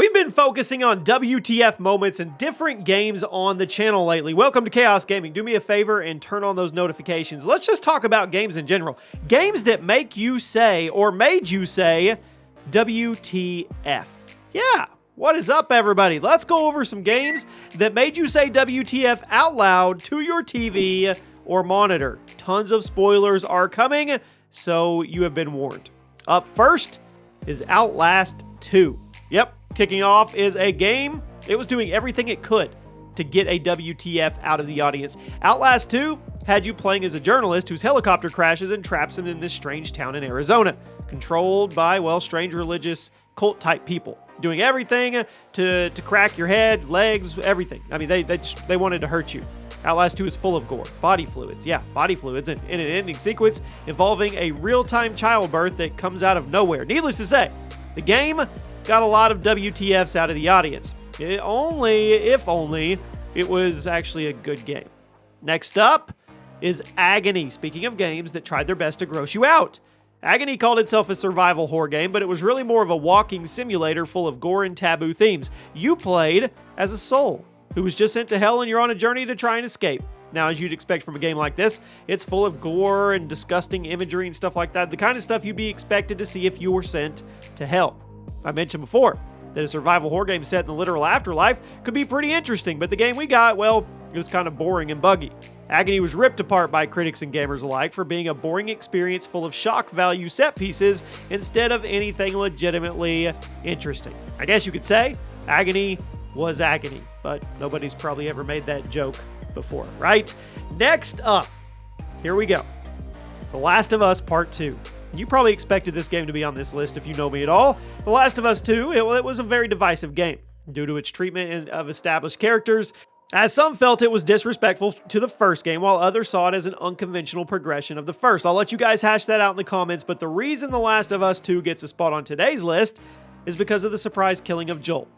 We've been focusing on WTF moments in different games on the channel lately. Welcome to Chaos Gaming. Do me a favor and turn on those notifications. Let's just talk about games in general. Games that make you say, or made you say, WTF. Yeah, what is up, everybody? Let's go over some games that made you say WTF out loud to your TV or monitor. Tons of spoilers are coming, so you have been warned. Up first is Outlast 2. Yep. Kicking off is a game. It was doing everything it could to get a WTF out of the audience. Outlast 2 had you playing as a journalist whose helicopter crashes and traps him in this strange town in Arizona, controlled by, well, strange religious cult-type people, doing everything to crack your head, legs, everything. I mean, they wanted to hurt you. Outlast 2 is full of gore, body fluids, in an ending sequence involving a real-time childbirth that comes out of nowhere. Needless to say, the game got a lot of WTFs out of the audience. If only it was actually a good game. Next up is Agony. Speaking of games that tried their best to gross you out. Agony called itself a survival horror game, but it was really more of a walking simulator full of gore and taboo themes. You played as a soul who was just sent to hell, and you're on a journey to try and escape. Now, as you'd expect from a game like this, it's full of gore and disgusting imagery and stuff like that. The kind of stuff you'd be expected to see if you were sent to hell. I mentioned before that a survival horror game set in the literal afterlife could be pretty interesting, but the game we got, well, it was kind of boring and buggy. Agony was ripped apart by critics and gamers alike for being a boring experience full of shock value set pieces instead of anything legitimately interesting. I guess you could say Agony was agony, but nobody's probably ever made that joke before, right? Next up, here we go. The Last of Us Part 2. You probably expected this game to be on this list if you know me at all. The Last of Us 2, it was a very divisive game due to its treatment of established characters, as some felt it was disrespectful to the first game, while others saw it as an unconventional progression of the first. I'll let you guys hash that out in the comments, but the reason The Last of Us 2 gets a spot on today's list is because of the surprise killing of Joel.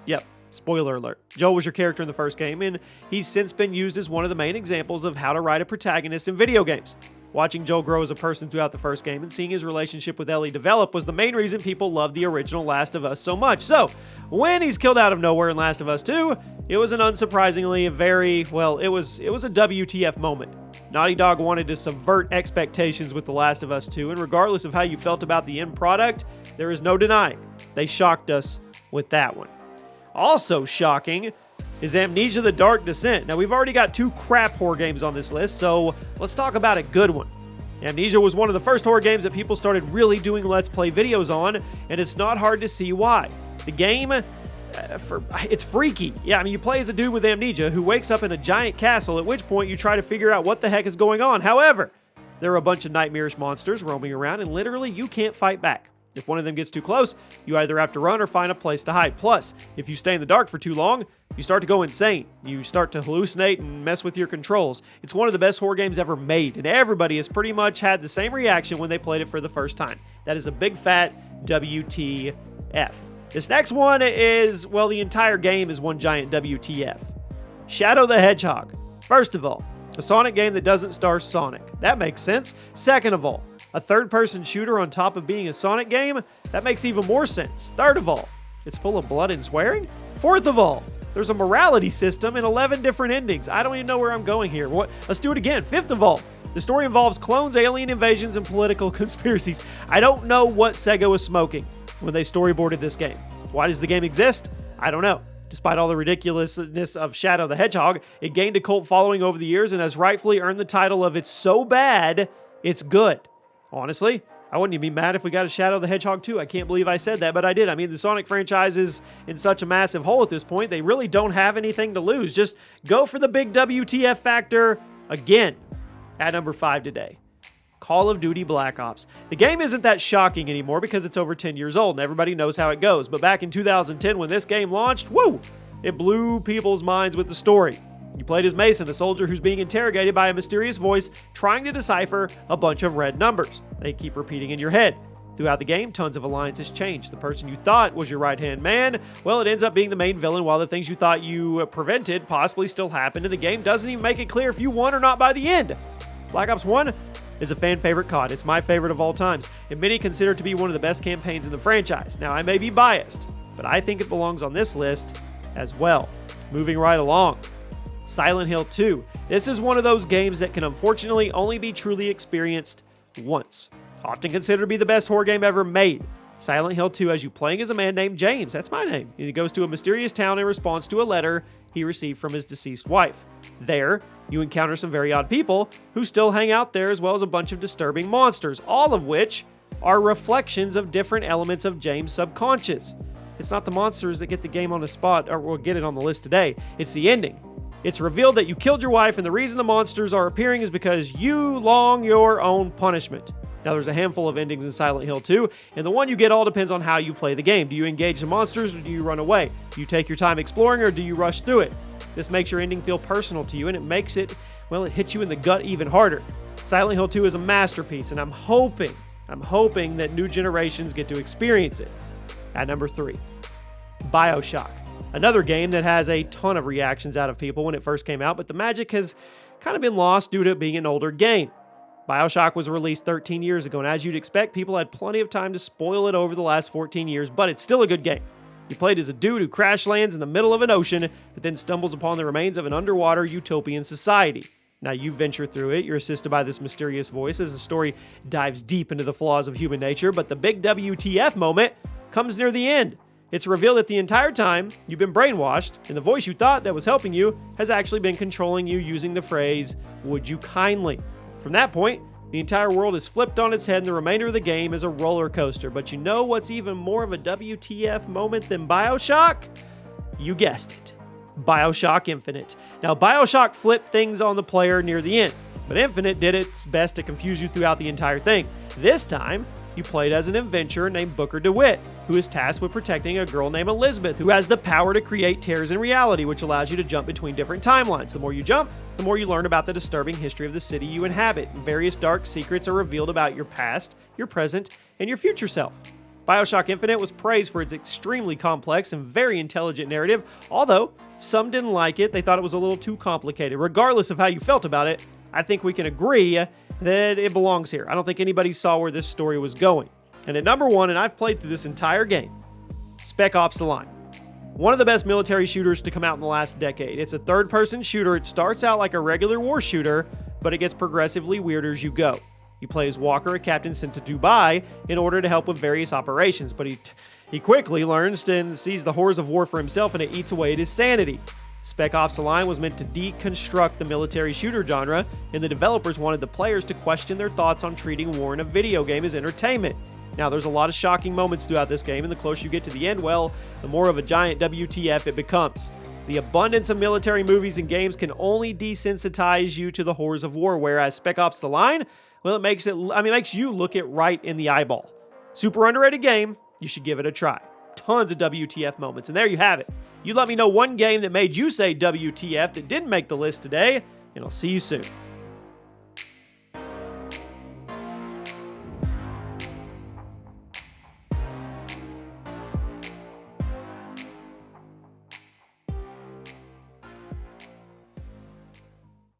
Yep. Spoiler alert. Joel was your character in the first game, and he's since been used as one of the main examples of how to write a protagonist in video games. Watching Joel grow as a person throughout the first game and seeing his relationship with Ellie develop was the main reason people loved the original Last of Us so much. So, when he's killed out of nowhere in Last of Us 2, it was an unsurprisingly it was a WTF moment. Naughty Dog wanted to subvert expectations with The Last of Us 2, and regardless of how you felt about the end product, there is no denying they shocked us with that one. Also shocking is Anesia: The Dark Descent. Now, we've already got 2 crap horror games on this list, so let's talk about a good one. Anesia was one of the first horror games that people started really doing Let's Play videos on, and it's not hard to see why. The game, it's freaky. Yeah, I mean, you play as a dude with amnesia who wakes up in a giant castle, at which point you try to figure out what the heck is going on. However, there are a bunch of nightmarish monsters roaming around, and literally you can't fight back. If one of them gets too close, you either have to run or find a place to hide. Plus, if you stay in the dark for too long, you start to go insane. You start to hallucinate and mess with your controls. It's one of the best horror games ever made, and everybody has pretty much had the same reaction when they played it for the first time. That is a big fat WTF. This next one is, well, the entire game is one giant WTF. Shadow the Hedgehog. First of all, a Sonic game that doesn't star Sonic. That makes sense. Second of all, a third-person shooter on top of being a Sonic game? That makes even more sense. Third of all, it's full of blood and swearing? Fourth of all, there's a morality system and 11 different endings. I don't even know where I'm going here. Let's do it again. Fifth of all, the story involves clones, alien invasions, and political conspiracies. I don't know what Sega was smoking when they storyboarded this game. Why does the game exist? I don't know. Despite all the ridiculousness of Shadow the Hedgehog, it gained a cult following over the years and has rightfully earned the title of "It's so bad, it's good." Honestly, I wouldn't even be mad if we got a Shadow the Hedgehog 2. I can't believe I said that, but I did. I mean, the Sonic franchise is in such a massive hole at this point, they really don't have anything to lose. Just go for the big WTF factor again. At number 5 today, Call of Duty Black Ops. The game isn't that shocking anymore because it's over 10 years old and everybody knows how it goes. But back in 2010 when this game launched, it blew people's minds with the story. You played as Mason, a soldier who's being interrogated by a mysterious voice trying to decipher a bunch of red numbers. They keep repeating in your head. Throughout the game, tons of alliances change. The person you thought was your right-hand man, well, it ends up being the main villain, while the things you thought you prevented possibly still happen, and the game doesn't even make it clear if you won or not by the end. Black Ops 1 is a fan favorite COD. It's my favorite of all times, and many consider it to be one of the best campaigns in the franchise. Now, I may be biased, but I think it belongs on this list as well. Moving right along. Silent Hill 2. This is one of those games that can unfortunately only be truly experienced once. Often considered to be the best horror game ever made. Silent Hill 2 has you playing as a man named James. That's my name. He goes to a mysterious town in response to a letter he received from his deceased wife. There, you encounter some very odd people who still hang out there, as well as a bunch of disturbing monsters, all of which are reflections of different elements of James' subconscious. It's not the monsters that get the game on the spot, or will get it on the list today. It's the ending. It's revealed that you killed your wife, and the reason the monsters are appearing is because you long your own punishment. Now, there's a handful of endings in Silent Hill 2, and the one you get all depends on how you play the game. Do you engage the monsters, or do you run away? Do you take your time exploring, or do you rush through it? This makes your ending feel personal to you, and it makes it, well, it hits you in the gut even harder. Silent Hill 2 is a masterpiece, and I'm hoping that new generations get to experience it. At number 3, Bioshock. Another game that has a ton of reactions out of people when it first came out, but the magic has kind of been lost due to it being an older game. Bioshock was released 13 years ago, and as you'd expect, people had plenty of time to spoil it over the last 14 years, but it's still a good game. You played as a dude who crash lands in the middle of an ocean, but then stumbles upon the remains of an underwater utopian society. Now, you venture through it, you're assisted by this mysterious voice as the story dives deep into the flaws of human nature, but the big WTF moment comes near the end. It's revealed that the entire time you've been brainwashed, and the voice you thought that was helping you has actually been controlling you using the phrase, "Would you kindly?" From that point, the entire world is flipped on its head and the remainder of the game is a roller coaster. But you know what's even more of a WTF moment than Bioshock? You guessed it. Bioshock Infinite. Now, Bioshock flipped things on the player near the end, but Infinite did its best to confuse you throughout the entire thing. This time, you played as an adventurer named Booker DeWitt, who is tasked with protecting a girl named Elizabeth, who has the power to create tears in reality, which allows you to jump between different timelines. The more you jump, the more you learn about the disturbing history of the city you inhabit. Various dark secrets are revealed about your past, your present, and your future self. Bioshock Infinite was praised for its extremely complex and very intelligent narrative, although some didn't like it. They thought it was a little too complicated. Regardless of how you felt about it, I think we can agree that it belongs here. I don't think anybody saw where this story was going. And at number 1, and I've played through this entire game, Spec Ops: The Line. One of the best military shooters to come out in the last decade. It's a third-person shooter. It starts out like a regular war shooter, but it gets progressively weirder as you go. You play as Walker, a captain sent to Dubai in order to help with various operations, but he quickly learns and sees the horrors of war for himself, and it eats away at his sanity. Spec Ops: The Line was meant to deconstruct the military shooter genre, and the developers wanted the players to question their thoughts on treating war in a video game as entertainment. Now, there's a lot of shocking moments throughout this game, and the closer you get to the end, well, the more of a giant WTF it becomes. The abundance of military movies and games can only desensitize you to the horrors of war, whereas Spec Ops: The Line, well, it makes you look it right in the eyeball. Super underrated game. You should give it a try. Tons of WTF moments, and there you have it. You let me know one game that made you say WTF that didn't make the list today, and I'll see you soon.